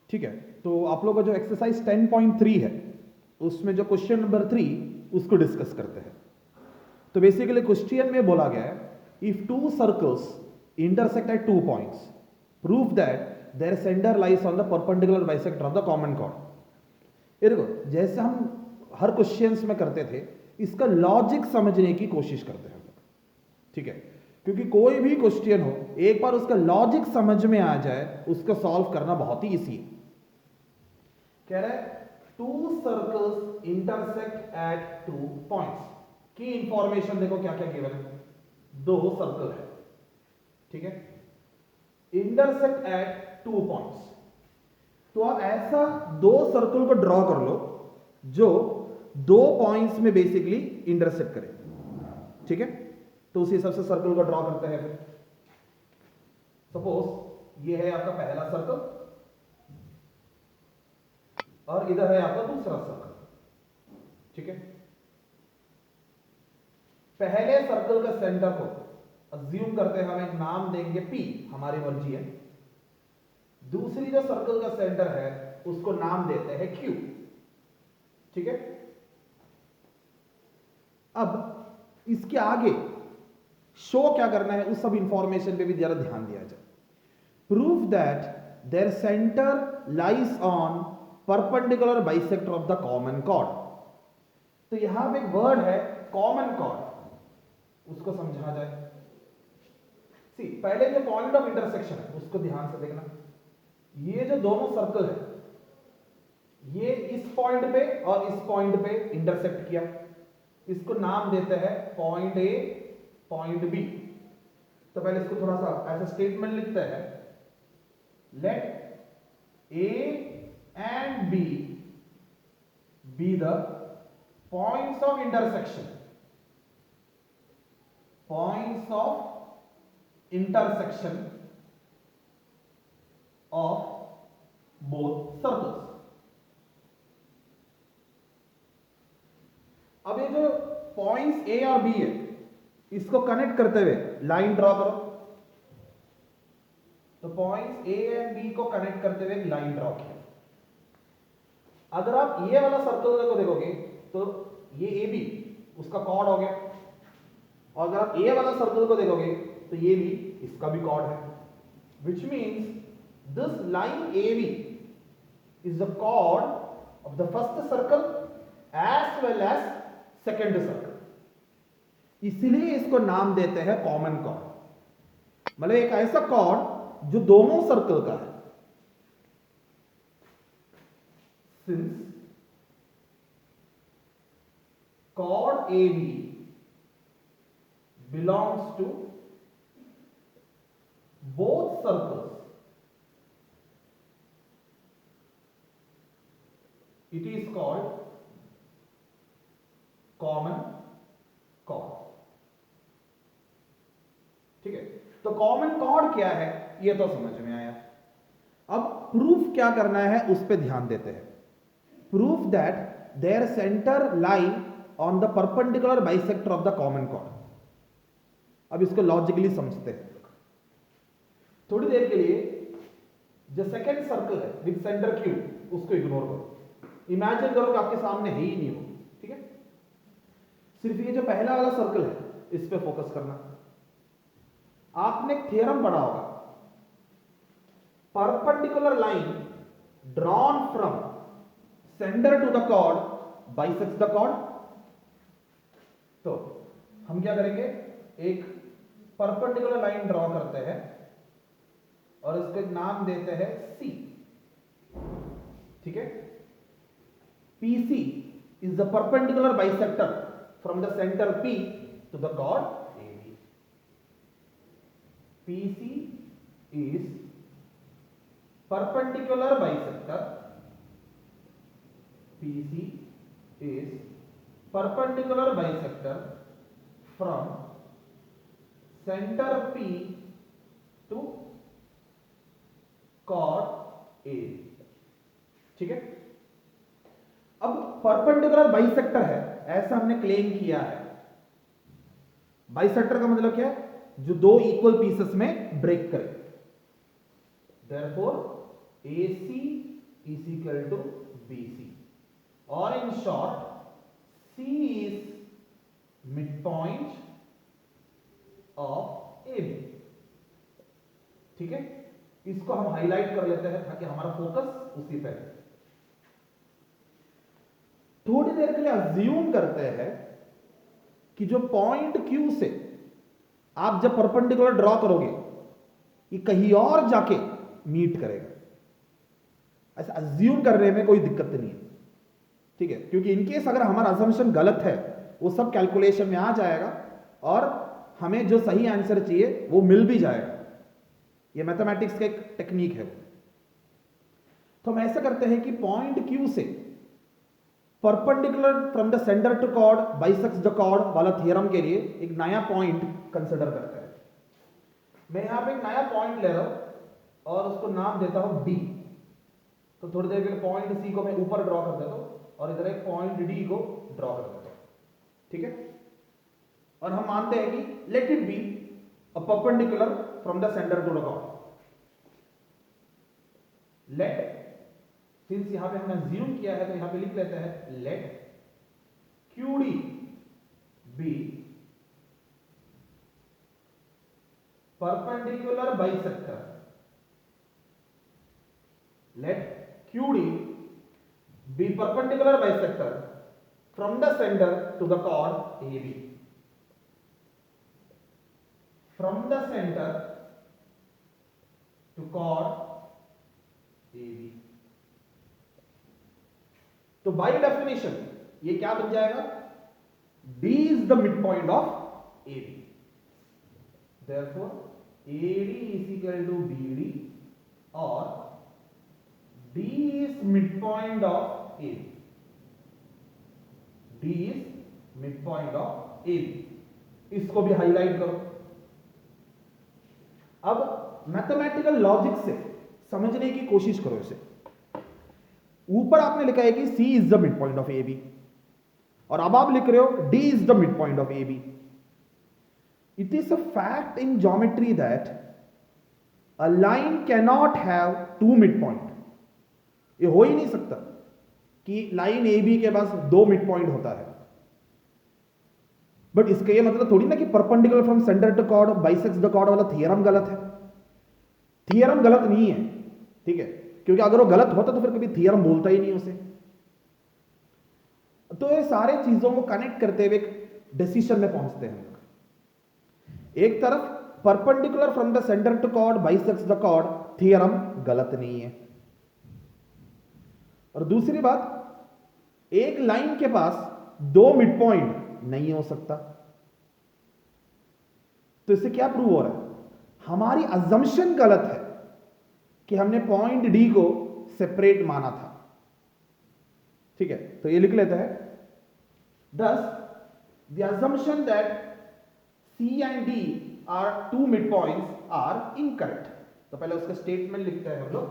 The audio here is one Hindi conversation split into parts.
ठीक है, तो आप लोगों का जो एक्सरसाइज 10.3 है उसमें जो क्वेश्चन नंबर 3 उसको डिस्कस करते हैं। तो बेसिकली क्वेश्चन में बोला गया है if two circles intersect at 2 points prove that their centre lies on the perpendicular bisector of the common chord. ये देखो, जैसे हम हर क्वेश्चंस में करते थे, इसका लॉजिक समझने की कोशिश करते हैं हम लोग, ठीक है, क्योंकि कोई भी क्वेश्चन हो एक बार उसका लॉजिक समझ में आ जाए उसको सॉल्व करना बहुत ही इजी है। कह रहा है to circles intersect at 2 points की इंफॉर्मेशन देखो क्या क्या गिवन है। दो सर्कल है, ठीक है, इंटरसेक्ट एट 2 पॉइंट्स। तो आप ऐसा दो सर्कल को ड्रॉ कर लो जो दो पॉइंट्स में बेसिकली इंटरसेक्ट करे, ठीक है। तो उसी हिसाब से सर्कल को ड्रॉ करते हैं। फिर सपोज ये है आपका पहला सर्कल और इधर है आपका दूसरा सर्कल, ठीक है। पहले सर्कल का सेंटर को अज्यूम करते हैं, हम एक नाम देंगे P, हमारी मर्जी है। दूसरी जो सर्कल का सेंटर है उसको नाम देते हैं Q, ठीक है। अब इसके आगे शो क्या करना है उस सब इंफॉर्मेशन पे भी जरा ध्यान दिया जाए। Prove that their centre lies on perpendicular bisector of the common chord. तो यहां पे एक वर्ड है कॉमन कॉर्ड, उसको समझा जाए। सी, पहले जो पॉइंट ऑफ इंटरसेक्शन है उसको ध्यान से देखना। ये जो दोनों सर्कल है ये इस पॉइंट पे और इस पॉइंट पे इंटरसेक्ट किया, इसको नाम देते हैं पॉइंट ए पॉइंट बी। तो पहले इसको थोड़ा सा ऐसा स्टेटमेंट लिखते हैं, let A and B be the points of intersection, points of intersection of both circles. अब ये जो पॉइंट्स ए और बी है इसको कनेक्ट करते हुए लाइन ड्रॉ करो। तो पॉइंट्स ए एंड बी को कनेक्ट करते हुए लाइन ड्रॉ किया। अगर आप ये वाला सर्कल को देखोगे तो ये ए बी उसका कॉर्ड हो गया, और अगर आप ए वाला सर्कल को देखोगे तो ये भी इसका भी कॉर्ड है, which means this line A B is the chord of the first circle as well as second circle. इसलिए इसको नाम देते हैं कॉमन कॉर्ड, मतलब एक ऐसा कॉर्ड जो दोनों सर्कल का है। Since chord AB belongs to both circles, it is called common chord, ठीक है। तो कॉमन कॉर्ड क्या है ये तो समझ में आया। अब प्रूफ क्या करना है उस पर ध्यान देते हैं। Proof that their centre lie on the perpendicular bisector of the common chord. अब इसको लॉजिकली समझते हैं थोड़ी देर के लिए। जो सेकेंड सर्कल है विद सेंटर Q उसको इग्नोर करो, इमेजिन करो कि आपके सामने है ही नहीं हो, ठीक है। सिर्फ ये जो पहला वाला सर्कल है इस पे फोकस करना। आपने एक थ्योरम पढ़ा होगा, perpendicular line drawn from centre to the chord bisects the chord. तो हम क्या करेंगे, एक परपेंडिकुलर लाइन ड्रॉ करते हैं और इसको एक नाम देते हैं C, ठीक है। PC is the perpendicular bisector from the center P to the chord AB. PC is perpendicular bisector. PC is perpendicular bisector from center P to chord A, ठीक है। अब परपेंडिकुलर बाइसेक्टर है ऐसा हमने क्लेम किया है। बाइसेक्टर का मतलब क्या है, जो दो इक्वल पीसेस में ब्रेक करे। Therefore AC is equal to BC, or in short C is midpoint of AB। ठीक है, इसको हम हाईलाइट कर लेते हैं ताकि हमारा फोकस उसी पे है। थोड़ी देर के लिए अज्यूम करते हैं कि जो पॉइंट Q से आप जब परपेंडिकुलर ड्रॉ करोगे ये कहीं और जाके मीट करेगा। ऐसा अज्यूम करने में कोई दिक्कत नहीं है, ठीक है, क्योंकि इनकेस अगर हमारा अजम्पशन गलत है वो सब कैलकुलेशन में आ जाएगा और हमें जो सही आंसर चाहिए वो मिल भी जाएगा। ये मैथमेटिक्स का एक टेक्निक है। तो हम ऐसा करते हैं कि पॉइंट Q से perpendicular from the centre to chord bisects the chord वाला थ्योरम के लिए एक नया पॉइंट कंसिडर करते हैं। मैं यहां पे एक नया पॉइंट ले रहा हूं और उसको नाम देता हूं D। तो थोड़ी देर के लिए पॉइंट C को मैं ऊपर ड्रॉ कर देता हूं और इधर एक पॉइंट D को ड्रॉ कर देता हूं, ठीक है। और हम मानते हैं कि let it be a perpendicular from the centre to the chord. Let, since यहां पे हमने ज्यूम किया है तो यहां पे लिख लेते हैं let QD be perpendicular bisector. Let QD be perpendicular bisector from the center to the chord AB। From the center to chord AB। तो by definition ये क्या बन जाएगा? D is the midpoint of AB। Therefore AD is equal to BD or D is midpoint of AB। D is midpoint of AB। इसको भी हाईलाइट करो। अब मैथमेटिकल लॉजिक से समझने की कोशिश करो इसे। ऊपर आपने लिखा है कि C is the midpoint of AB और अब आप लिख रहे हो D is the midpoint of AB। It is a fact in geometry that a line cannot have two midpoint। ये हो ही नहीं सकता कि लाइन ए बी के पास दो मिड पॉइंट होता है। बट इसका ये मतलब थोड़ी ना कि perpendicular from centre to chord bisects the chord वाला थियरम गलत है। थियरम गलत नहीं है, ठीक है, क्योंकि अगर वो गलत होता तो फिर कभी थियरम बोलता ही नहीं उसे। तो ये सारे चीजों को कनेक्ट करते हुए एक डिसीजन में पहुंचते हैं। एक तरफ perpendicular from the centre to chord bisects the chord theorem गलत नहीं है, और दूसरी बात एक लाइन के पास दो मिड पॉइंट नहीं हो सकता। तो इससे क्या प्रूव हो रहा है? हमारी अजम्पशन गलत है कि हमने पॉइंट डी को सेपरेट माना था, ठीक है। तो ये लिख लेते हैं thus the assumption that C and D are two midpoints are incorrect। तो पहले उसका स्टेटमेंट लिखते हैं हम लोग।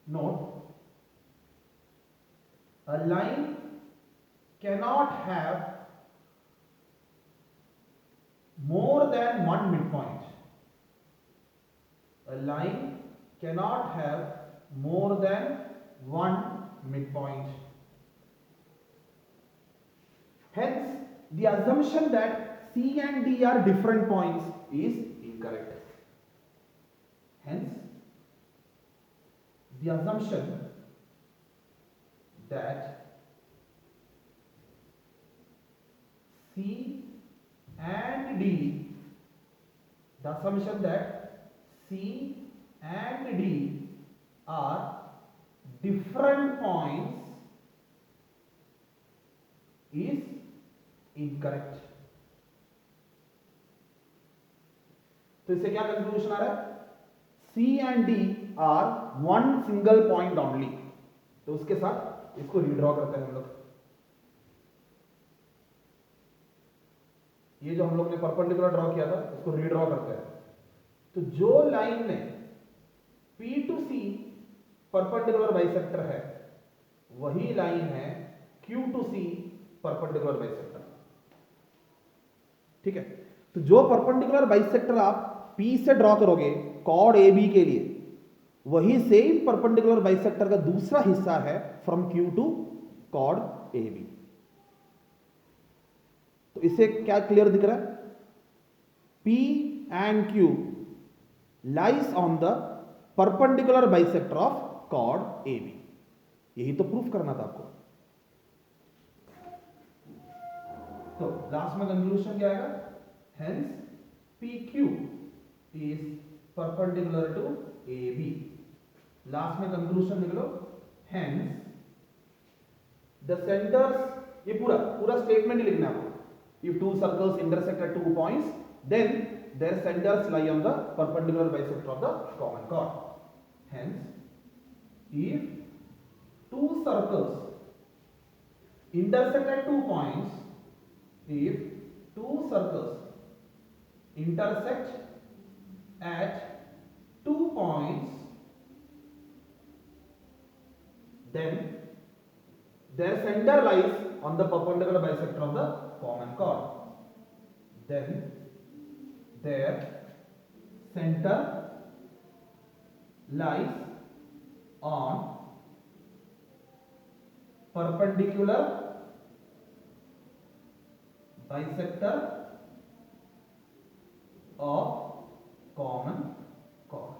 Note, a line cannot have more than one midpoint। A line cannot have more than one midpoint। Hence, the assumption that C and D are different points is incorrect। Hence, the assumption that C and D, the assumption that C and D are different points is incorrect। तो इससे क्या कंक्लूजन आ रहा है? C and D are one single point only। तो उसके साथ इसको रीड्रॉ करते हैं हम लोग। ये जो हम लोग ने परपेंडिकुलर ड्रॉ किया था इसको रीड्रॉ करते हैं। तो जो लाइन में P to C perpendicular bisector है वही लाइन है Q to C perpendicular bisector, ठीक है। तो जो परपेंडिकुलर बाइसेक्टर आप P से ड्रॉ करोगे कॉर्ड AB के लिए वही सेम परपेंडिकुलर बाइसेक्टर का दूसरा हिस्सा है from Q to chord A B. तो इसे क्या क्लियर दिख रहा है? P and Q lies on the perpendicular bisector of chord AB। यही तो प्रूफ करना था आपको। तो लास्ट में कंक्लूजन क्या आएगा? Hence PQ is perpendicular to AB। Last में कंक्लूजन लिख लो। Hence the centers, ये पूरा स्टेटमेंट ही लिखना है आपको। If two circles intersect at 2 points, then their centers lie on the perpendicular bisector of the common chord। Hence, if two circles intersect at 2 points, if two circles intersect at 2 points, then their center lies on the perpendicular bisector of the common chord। Then their center lies on perpendicular bisector of common chord।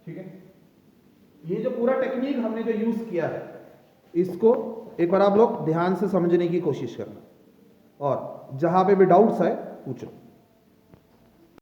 ठीक है, ये जो पूरा टेक्निक हमने जो यूज किया है, इसको एक बार आप लोग ध्यान से समझने की कोशिश करना, और जहां पे भी डाउट्स है पूछो।